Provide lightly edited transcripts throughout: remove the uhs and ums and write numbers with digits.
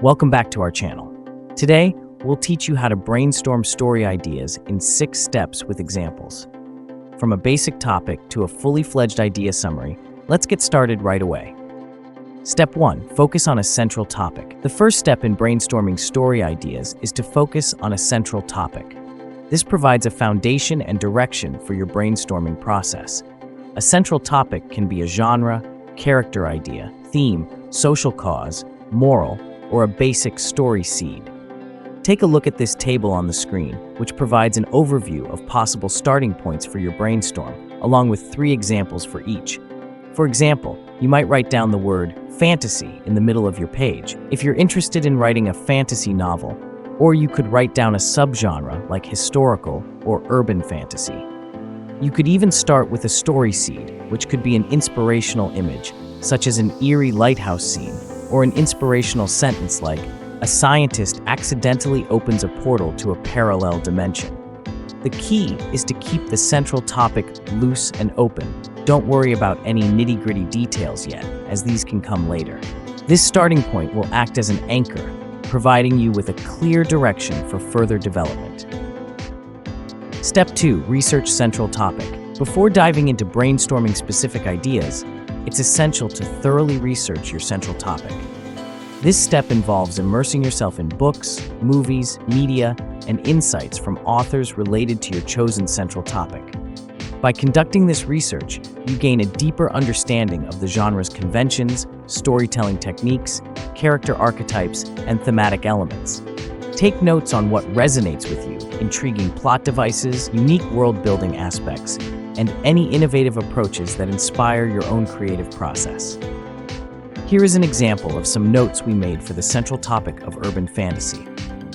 Welcome back to our channel. Today, we'll teach you how to brainstorm story ideas in 6 steps with examples. From a basic topic to a fully fledged idea summary, let's get started right away. Step 1. Focus on a central topic. The first step in brainstorming story ideas is to focus on a central topic. This provides a foundation and direction for your brainstorming process. A central topic can be a genre, character idea, theme, social cause, moral, or a basic story seed. Take a look at this table on the screen, which provides an overview of possible starting points for your brainstorm, along with 3 examples for each. For example, you might write down the word fantasy in the middle of your page if you're interested in writing a fantasy novel, or you could write down a subgenre like historical or urban fantasy. You could even start with a story seed, which could be an inspirational image, such as an eerie lighthouse scene, or an inspirational sentence like, "A scientist accidentally opens a portal to a parallel dimension." The key is to keep the central topic loose and open. Don't worry about any nitty-gritty details yet, as these can come later. This starting point will act as an anchor, providing you with a clear direction for further development. Step 2. Research central topic. Before diving into brainstorming specific ideas, it's essential to thoroughly research your central topic. This step involves immersing yourself in books, movies, media, and insights from authors related to your chosen central topic. By conducting this research, you gain a deeper understanding of the genre's conventions, storytelling techniques, character archetypes, and thematic elements. Take notes on what resonates with you, intriguing plot devices, unique world-building aspects, and any innovative approaches that inspire your own creative process. Here is an example of some notes we made for the central topic of urban fantasy.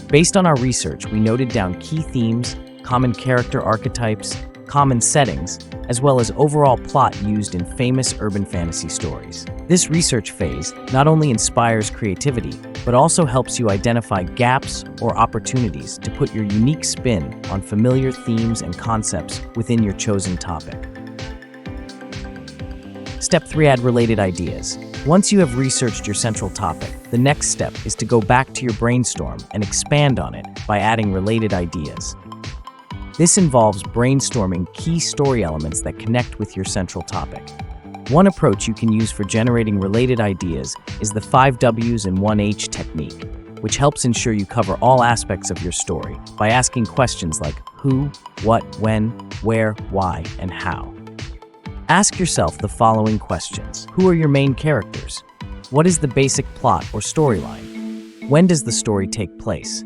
Based on our research, we noted down key themes, common character archetypes, common settings, as well as overall plot used in famous urban fantasy stories. This research phase not only inspires creativity, but also helps you identify gaps or opportunities to put your unique spin on familiar themes and concepts within your chosen topic. Step 3. Add related ideas. Once you have researched your central topic, the next step is to go back to your brainstorm and expand on it by adding related ideas. This involves brainstorming key story elements that connect with your central topic. One approach you can use for generating related ideas is the 5 W's and 1 H technique, which helps ensure you cover all aspects of your story by asking questions like who, what, when, where, why, and how. Ask yourself the following questions. Who are your main characters? What is the basic plot or storyline? When does the story take place?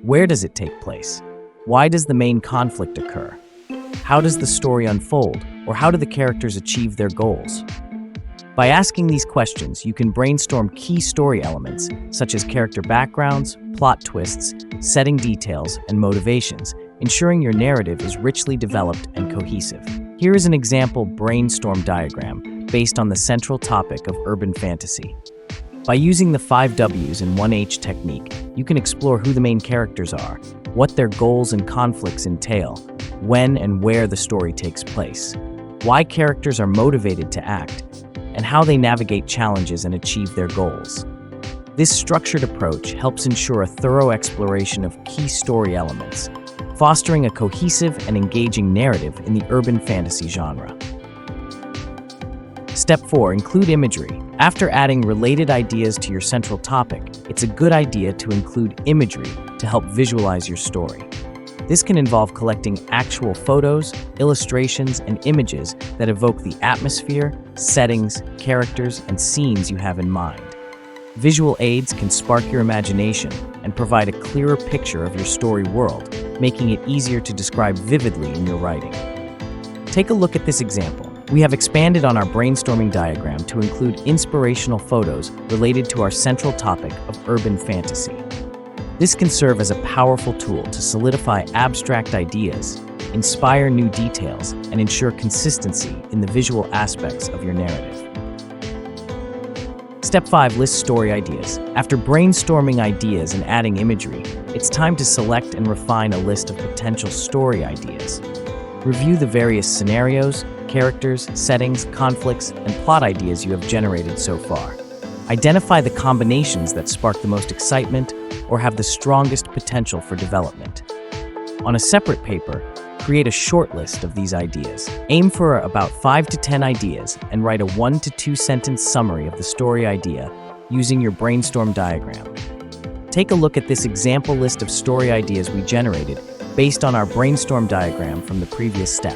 Where does it take place? Why does the main conflict occur? How does the story unfold, or how do the characters achieve their goals? By asking these questions, you can brainstorm key story elements, such as character backgrounds, plot twists, setting details, and motivations, ensuring your narrative is richly developed and cohesive. Here is an example brainstorm diagram based on the central topic of urban fantasy. By using the 5 W's and 1 H technique, you can explore who the main characters are, what their goals and conflicts entail, when and where the story takes place, why characters are motivated to act, and how they navigate challenges and achieve their goals. This structured approach helps ensure a thorough exploration of key story elements, fostering a cohesive and engaging narrative in the urban fantasy genre. Step 4. Include imagery. After adding related ideas to your central topic, it's a good idea to include imagery to help visualize your story. This can involve collecting actual photos, illustrations, and images that evoke the atmosphere, settings, characters, and scenes you have in mind. Visual aids can spark your imagination and provide a clearer picture of your story world, making it easier to describe vividly in your writing. Take a look at this example. We have expanded on our brainstorming diagram to include inspirational photos related to our central topic of urban fantasy. This can serve as a powerful tool to solidify abstract ideas, inspire new details, and ensure consistency in the visual aspects of your narrative. Step 5. List story ideas. After brainstorming ideas and adding imagery, it's time to select and refine a list of potential story ideas. Review the various scenarios, characters, settings, conflicts, and plot ideas you have generated so far. Identify the combinations that spark the most excitement or have the strongest potential for development. On a separate paper, create a short list of these ideas. Aim for about 5 to 10 ideas and write a 1 to 2 sentence summary of the story idea using your brainstorm diagram. Take a look at this example list of story ideas we generated based on our brainstorm diagram from the previous step.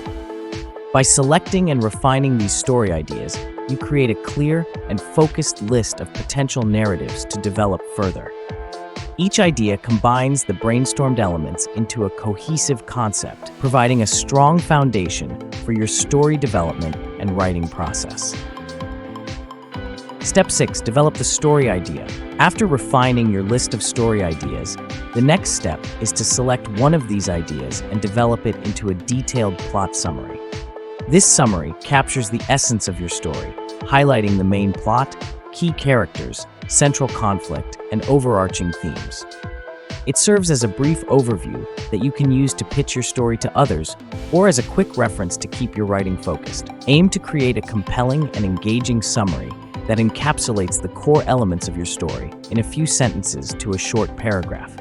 By selecting and refining these story ideas, you create a clear and focused list of potential narratives to develop further. Each idea combines the brainstormed elements into a cohesive concept, providing a strong foundation for your story development and writing process. Step 6. Develop the story idea. After refining your list of story ideas, the next step is to select one of these ideas and develop it into a detailed plot summary. This summary captures the essence of your story, highlighting the main plot, key characters, central conflict, and overarching themes. It serves as a brief overview that you can use to pitch your story to others or as a quick reference to keep your writing focused. Aim to create a compelling and engaging summary that encapsulates the core elements of your story in a few sentences to a short paragraph.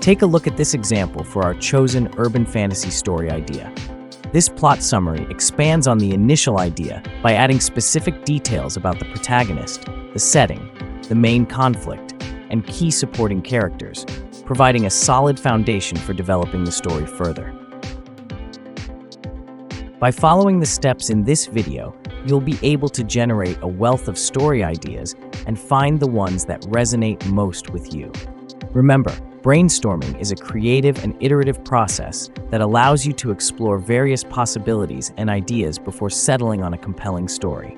Take a look at this example for our chosen urban fantasy story idea. This plot summary expands on the initial idea by adding specific details about the protagonist, the setting, the main conflict, and key supporting characters, providing a solid foundation for developing the story further. By following the steps in this video, you'll be able to generate a wealth of story ideas and find the ones that resonate most with you. Remember, brainstorming is a creative and iterative process that allows you to explore various possibilities and ideas before settling on a compelling story.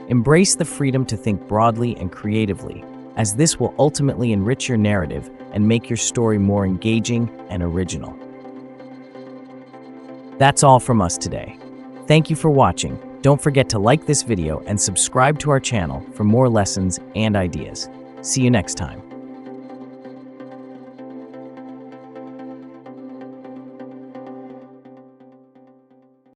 Embrace the freedom to think broadly and creatively, as this will ultimately enrich your narrative and make your story more engaging and original. That's all from us today. Thank you for watching. Don't forget to like this video and subscribe to our channel for more lessons and ideas. See you next time.